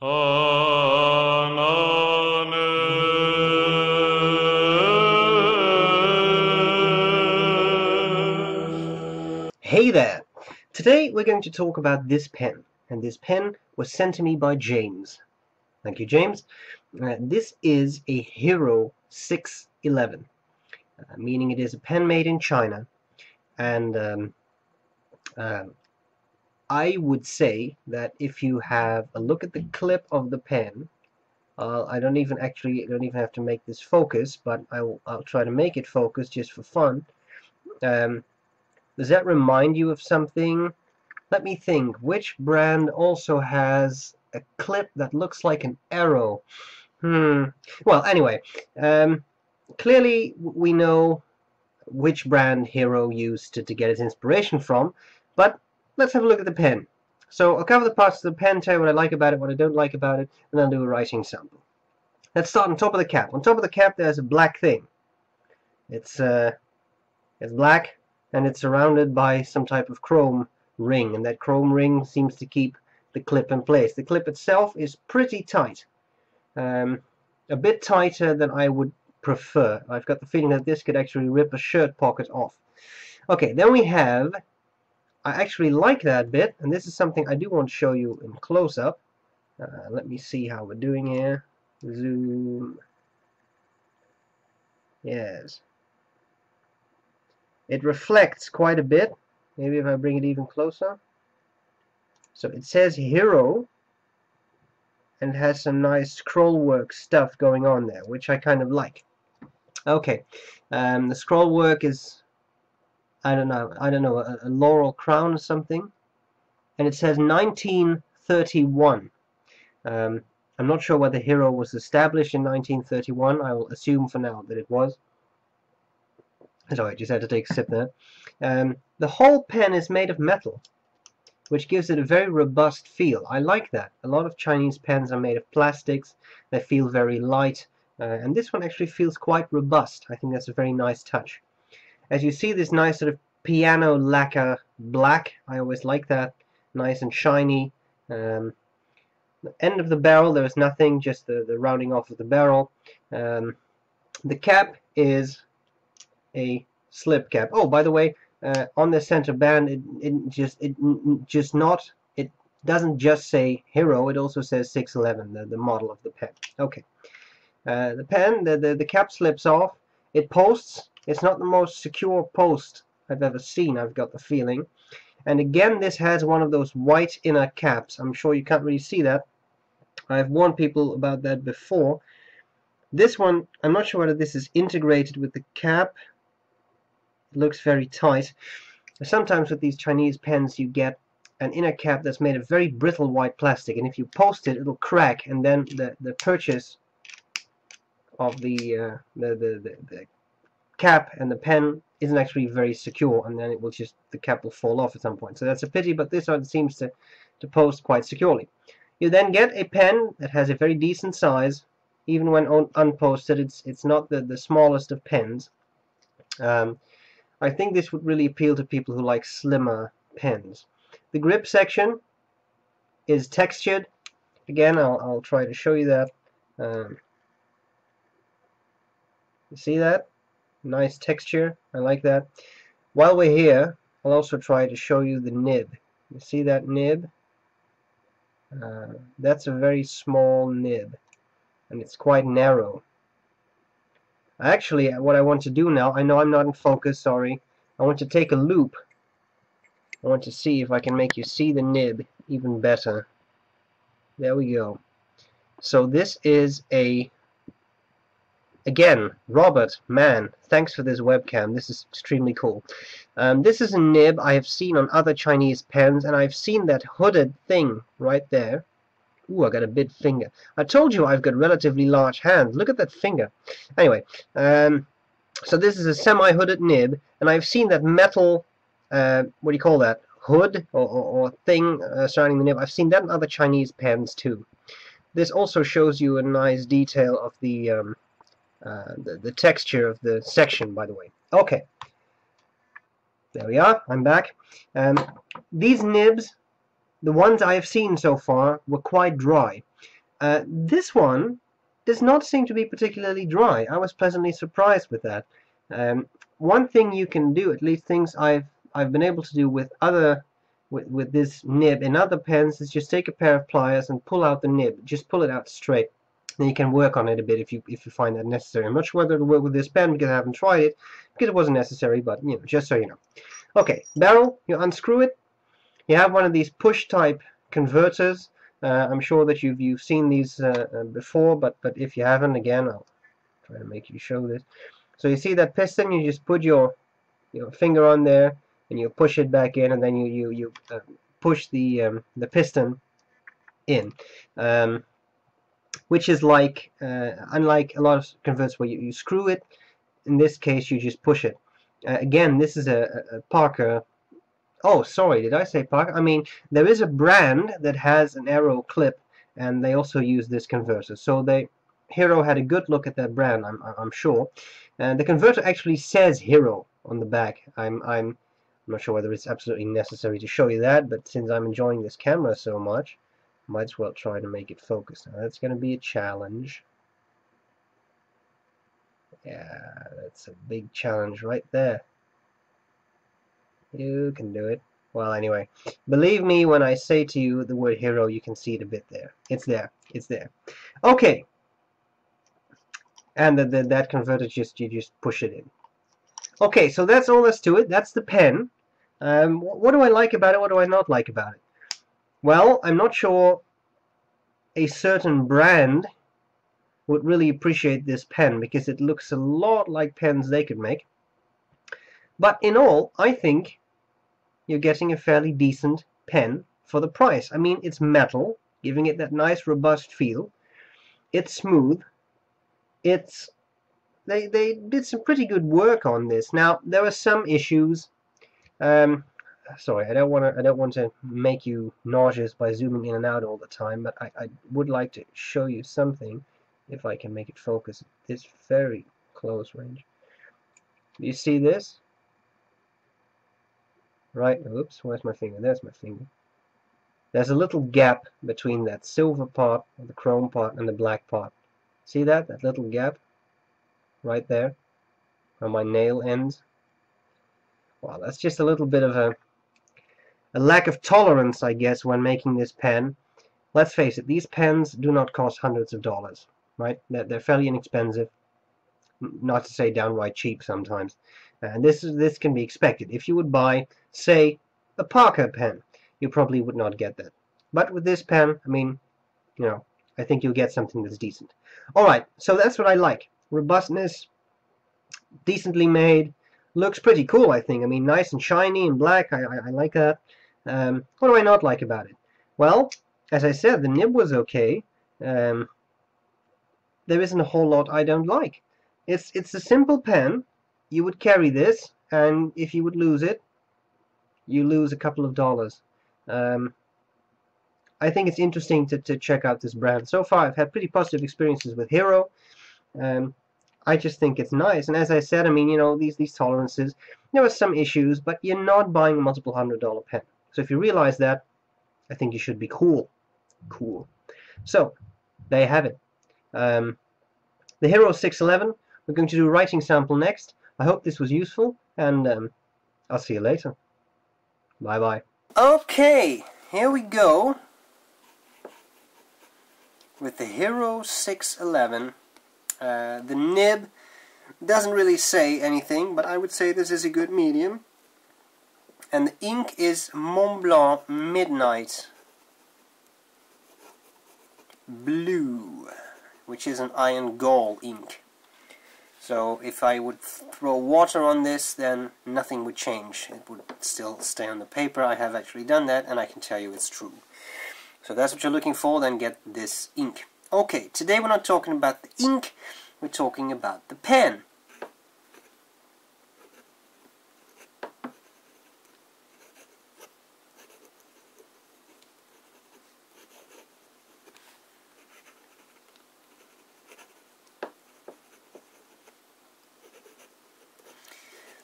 Hey there! Today we're going to talk about this pen, and this pen was sent to me by James. Thank you, James. This is a Hero 611, meaning it is a pen made in China, and I would say that if you have a look at the clip of the pen, I don't even have to make this focus, but I'll try to make it focus just for fun. Does that remind you of something? Let me think. Which brand also has a clip that looks like an arrow? Well, anyway, clearly we know which brand Hero used to get its inspiration from, but let's have a look at the pen. So I'll cover the parts of the pen, tell you what I like about it, what I don't like about it, and then do a writing sample. Let's start on top of the cap. On top of the cap there's a black thing. It's black, and it's surrounded by some type of chrome ring, and that chrome ring seems to keep the clip in place. The clip itself is pretty tight, a bit tighter than I would prefer. I've got the feeling that this could actually rip a shirt pocket off. Okay, then we have, I actually like that bit, and this is something I do want to show you in close-up. Let me see how we're doing here. Zoom. Yes. It reflects quite a bit. Maybe if I bring it even closer. So it says Hero and has some nice scroll work stuff going on there, which I kind of like. Okay, the scroll work is, I don't know, a laurel crown or something, and it says 1931. I'm not sure whether Hero was established in 1931. I will assume for now that it was. Sorry, I just had to take a sip there. The whole pen is made of metal, which gives it a very robust feel. I like that. A lot of Chinese pens are made of plastics. They feel very light, and this one actually feels quite robust. I think that's a very nice touch. As you see, this nice sort of piano lacquer black. I always like that. Nice and shiny. The end of the barrel, there is nothing, just the rounding off of the barrel. The cap is a slip cap. Oh, by the way, on the center band, it doesn't just say Hero. It also says 611, the model of the pen. Okay, the pen, the cap slips off. It posts. It's not the most secure post I've ever seen, I've got the feeling. And again, this has one of those white inner caps. I'm sure you can't really see that. I've warned people about that before. This one, I'm not sure whether this is integrated with the cap. It looks very tight. Sometimes with these Chinese pens you get an inner cap that's made of very brittle white plastic, and if you post it, it'll crack, and then the purchase of the cap and the pen isn't actually very secure, and then it will just, the cap will fall off at some point. So that's a pity, but this one seems to post quite securely. You then get a pen that has a very decent size. Even when unposted, it's not the smallest of pens. I think this would really appeal to people who like slimmer pens. The grip section is textured. Again, I'll try to show you that. You see that? Nice texture. I like that. While we're here, I'll also try to show you the nib. You see that nib? That's a very small nib, and it's quite narrow. Actually, what I want to do now, I know I'm not in focus, sorry. I want to take a loop. I want to see if I can make you see the nib even better. There we go. So this is again, Robert, man, thanks for this webcam. This is extremely cool. This is a nib I have seen on other Chinese pens, and I've seen that hooded thing right there. Ooh, I got a big finger. I told you I've got relatively large hands. Look at that finger. Anyway, so this is a semi-hooded nib, and I've seen that metal, what do you call that, hood or thing surrounding the nib. I've seen that in other Chinese pens too. This also shows you a nice detail of the texture of the section, by the way. Okay, there we are. I'm back. These nibs, the ones I have seen so far, were quite dry. This one does not seem to be particularly dry. I was pleasantly surprised with that. One thing you can do, at least things I've been able to do with with this nib in other pens, is just take a pair of pliers and pull out the nib. Just pull it out straight. Then you can work on it a bit if you find that necessary. I'm not sure whether it'll work with this pen because I haven't tried it, because it wasn't necessary, but you know, just so you know. Okay, barrel, you unscrew it. You have one of these push type converters. I'm sure that you've seen these before, but if you haven't, again, I'll try to make you show this. So you see that piston, you just put your finger on there and you push it back in, and then you push the piston in, which is like unlike a lot of converters where you screw it. In this case, you just push it. Again, this is a Parker. Oh, sorry, did I say Parker? I mean, there is a brand that has an arrow clip, and they also use this converter. So Hero had a good look at that brand, I'm sure. And the converter actually says Hero on the back. I'm not sure whether it's absolutely necessary to show you that, but since I'm enjoying this camera so much, might as well try to make it focus. Now that's going to be a challenge. Yeah, that's a big challenge right there. You can do it. Well, anyway, believe me when I say to you the word Hero, you can see it a bit there. It's there. It's there. Okay. And that converter, you just push it in. Okay, so that's all there's to it. That's the pen. What do I like about it? What do I not like about it? Well, I'm not sure a certain brand would really appreciate this pen, because it looks a lot like pens they could make. But in all, I think you're getting a fairly decent pen for the price. I mean, it's metal, giving it that nice robust feel. It's smooth. They did some pretty good work on this. Now there are some issues. Sorry, I don't want to make you nauseous by zooming in and out all the time, but I would like to show you something, if I can make it focus at this very close range. Do you see this? Right, oops, where's my finger? There's my finger. There's a little gap between that silver part, or the chrome part, and the black part. See that? That little gap? Right there, where my nail ends. Well, that's just a little bit of a lack of tolerance, I guess, when making this pen. Let's face it, these pens do not cost hundreds of dollars, right? They're fairly inexpensive, not to say downright cheap sometimes. And this can be expected. If you would buy, say, a Parker pen, you probably would not get that. But with this pen, I mean, you know, I think you'll get something that's decent. Alright, so that's what I like. Robustness, decently made, looks pretty cool, I think. I mean, nice and shiny and black, I like that. What do I not like about it? Well, as I said, the nib was okay. There isn't a whole lot I don't like. It's a simple pen. You would carry this, and if you would lose it, you lose a couple of dollars. I think it's interesting to check out this brand. So far, I've had pretty positive experiences with Hero. I just think it's nice. And as I said, I mean, you know, these tolerances, there are some issues, but you're not buying a multiple $100 pen. So if you realize that, I think you should be cool. Cool. So, there you have it. The Hero 611, we're going to do a writing sample next. I hope this was useful, and I'll see you later. Bye-bye. Okay, here we go with the Hero 611. The nib doesn't really say anything, but I would say this is a good medium. And the ink is Mont Blanc Midnight Blue, which is an iron gall ink. So if I would throw water on this, then nothing would change. It would still stay on the paper. I have actually done that, and I can tell you it's true. So that's what you're looking for, then get this ink. Okay, today we're not talking about the ink, we're talking about the pen.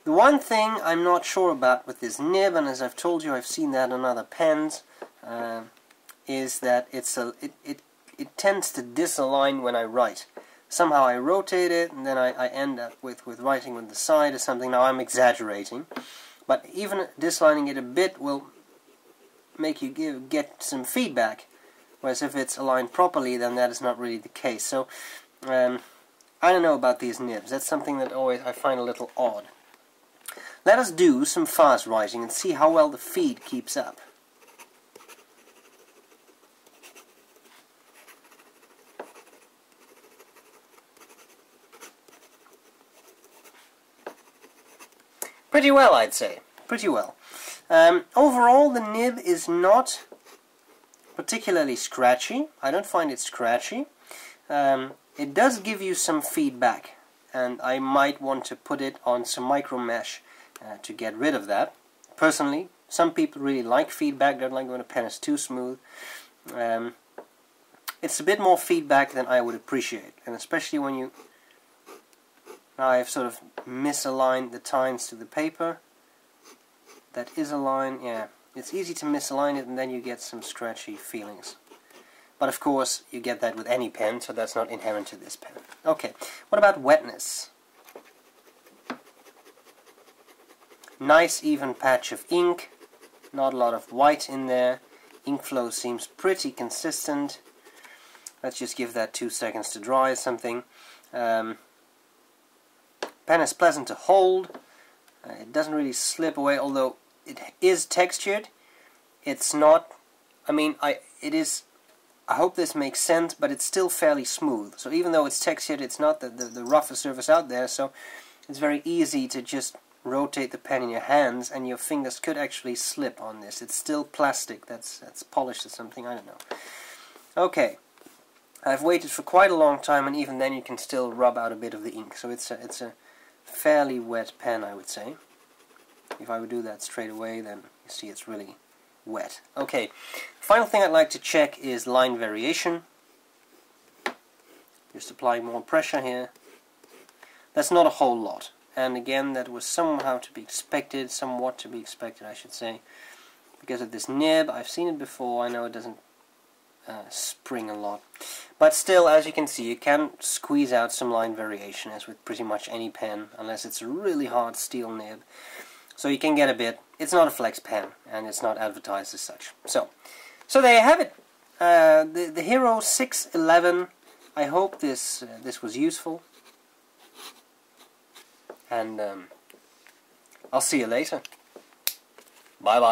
The one thing I'm not sure about with this nib, and as I've told you, I've seen that on other pens, is that it it tends to disalign when I write. Somehow I rotate it, and then I end up with writing on the side or something. Now I'm exaggerating, but even disaligning it a bit will make you get some feedback. Whereas if it's aligned properly, then that is not really the case. So I don't know about these nibs. That's something that always I find a little odd. Let us do some fast writing and see how well the feed keeps up. Pretty well, I'd say. Pretty well. Overall, the nib is not particularly scratchy. I don't find it scratchy. It does give you some feedback, and I might want to put it on some micro mesh to get rid of that. Personally, some people really like feedback, don't like when a pen is too smooth. It's a bit more feedback than I would appreciate, and especially when you... Now I've sort of misaligned the tines to the paper. That is a line, yeah. It's easy to misalign it and then you get some scratchy feelings. But of course you get that with any pen, so that's not inherent to this pen. Okay, what about wetness? Nice even patch of ink, not a lot of white in there. Ink flow seems pretty consistent. Let's just give that 2 seconds to dry or something. Pen is pleasant to hold. It doesn't really slip away, although it is textured. It's not, I mean, it is, I hope this makes sense, but it's still fairly smooth. So even though it's textured, it's not the roughest surface out there, so it's very easy to just rotate the pen in your hands and your fingers could actually slip on this. It's still plastic, that's polished or something, I don't know. Okay, I've waited for quite a long time, and even then you can still rub out a bit of the ink, so it's a fairly wet pen, I would say. If I would do that straight away, then you see it's really wet. Okay, final thing I'd like to check is line variation. Just applying more pressure here. That's not a whole lot, and again that was somewhat to be expected, I should say, because of this nib. I've seen it before, I know it doesn't spring a lot, but still, as you can see, you can squeeze out some line variation as with pretty much any pen, unless it's a really hard steel nib. So you can get a bit. It's not a flex pen, and it's not advertised as such. So there you have it. The Hero 611. I hope this was useful, and I'll see you later. Bye bye.